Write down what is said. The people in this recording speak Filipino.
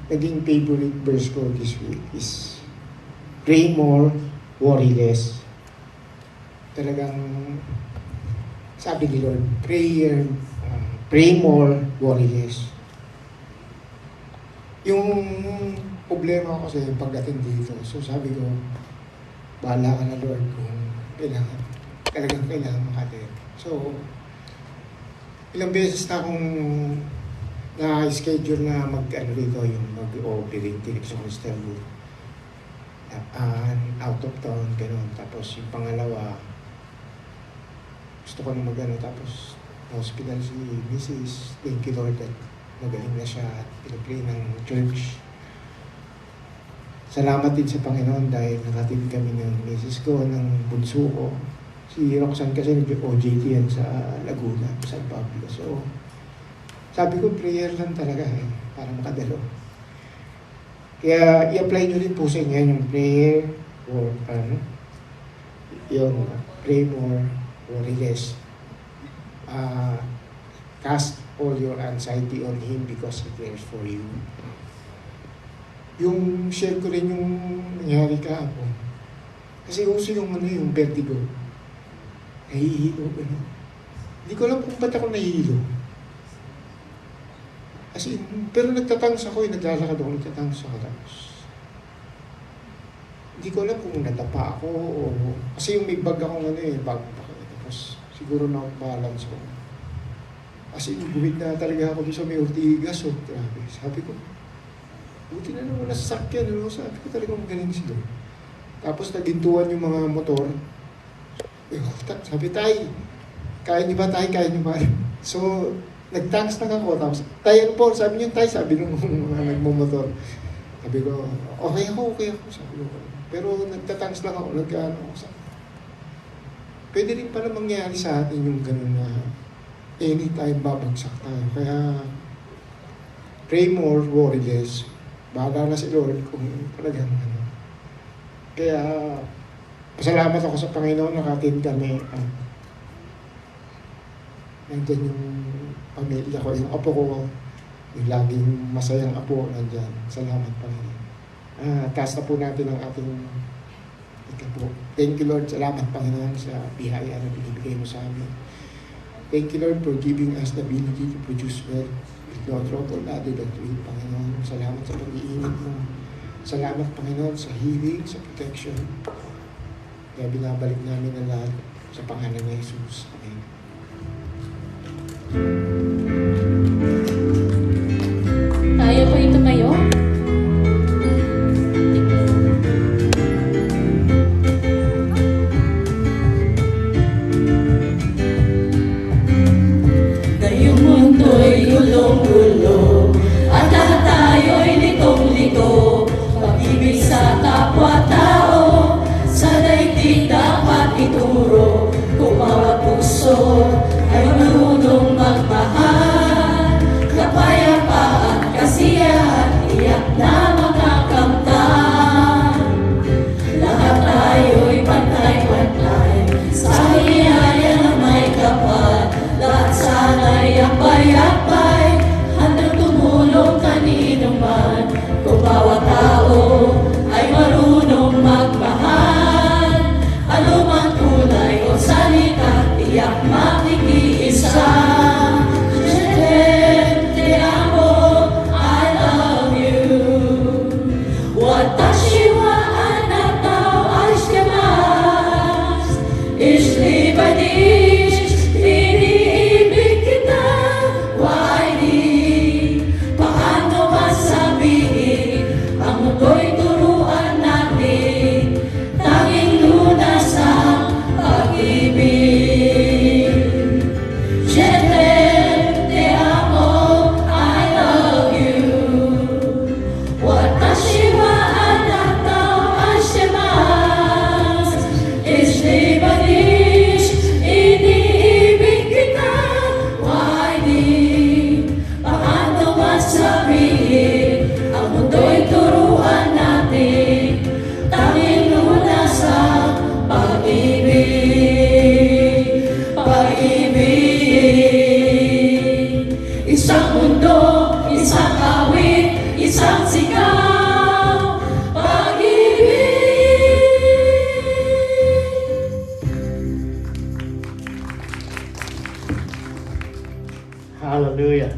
naging favorite verse ko this week is pray more, worry less. Talagang sabi ni Lord, pray more, worry less. Yung problema ko kasi pagdating dito, so sabi ko, bahala ka na Lord kung talagang kailangan makatin. So, ilang beses na akong na-schedule na dito, yung mag-operate sa Crystal out of town, gano'n. Tapos yung pangalawa, gusto ko na tapos hospital si Mrs. Thank you Lord that magaling na siya at pinag-pray ng church. Salamat din sa Panginoon dahil nakatid kami ng Mrs. ko, ng bunso ko. Si Roxanne kasi nag-OJT yan sa Laguna, San Pablo. So, sabi ko, prayer lang talaga para makadalo. Kaya i-apply nyo rin po sa inyo yung prayer or yung pray more, worry less. Cast all your anxiety on Him because He cares for you. Yung share ko rin yung nangyari kahapon. Kasi uso yung yung vertigo. Nahihilo ko na. Hindi ko alam kung ba't ako nahihilo. Kasi, pero nagtatangs ako naglalakad ako, nagtatangs ako. Tapos, hindi ko alam kung nadapa ako o... Kasi yung may bag akong bag pa. Tapos, siguro na-balance ko. Kasi guhit na talaga ako doon sa may Ortigas. So, grabe. Sabi ko, buti na naman nasasakyan. Sabi ko talaga magaling sila. Tapos nagintuan yung mga motor. Sabi tayo, kaya niyo ba tayo? Kaya niyo ba? So, nag-tanks na ako. Tapos, tayo po, sabi niyo tayo, sabi nung mga nagmumotor. Sabi ko, okay ako. Sabi ko, pero nagtatanks lang ako. Pwede rin pala mangyari sa atin yung ganun na anytime babagsak tayo. Kaya, pray more, worry less. Bahala na si Lord kung talagang Kaya, pasalamat ako sa Panginoon, nakatid kami. Nandyan yung pamilya ko, yung apo ko, yung laging masayang apo, nandyan. Salamat Panginoon. Taas na po natin ang ating ikapo. Thank you Lord, salamat Panginoon sa biyaya na binibigay mo sa amin. Thank you Lord for giving us the ability to produce wealth with no trouble added unto it, Panginoon. Salamat sa pag-iinit mo. Salamat Panginoon sa healing, sa protection. Kaya binabalik namin ang lahat sa pangalan ni Jesus. Amen. Tayo po ito kayo. Ngayong mundo'y gulong-gulo at lahat tayo'y litong-lito. Pag-ibig sa kapwa-tao sa daigdig dapat ituro. Kung bawat puso ay marunong magmahal, kapayapaan, kasiyahan, iyak na makakamtan. Lahat tayo'y pantay-pantay sa hiyaya na may kapal. Lahat sana'y yapay-yapay, handang tumulong kanino man. Kung bawat tao ay marunong magmahal, ano man tunay o salita, tiyak makikiisa. Te amo, I love you. Watashi wa anata o aishitemasu. Ich liebe dich, iniibig kita. Why di? Paano masabihin? Ang mundo'y turuan natin. Tanging lunas ang pag-ibig. Te amo, I love you. Watashi wa anata o aishitemasu. Ich liebe dich, iniibig kita. Why di? Paano masabihin? Ang mundo'y turuan natin. Tanging lunas ang pag-ibig. Pag-ibig. Isang mundo, isang awit, isang sigaw, pag-ibig. Hallelujah.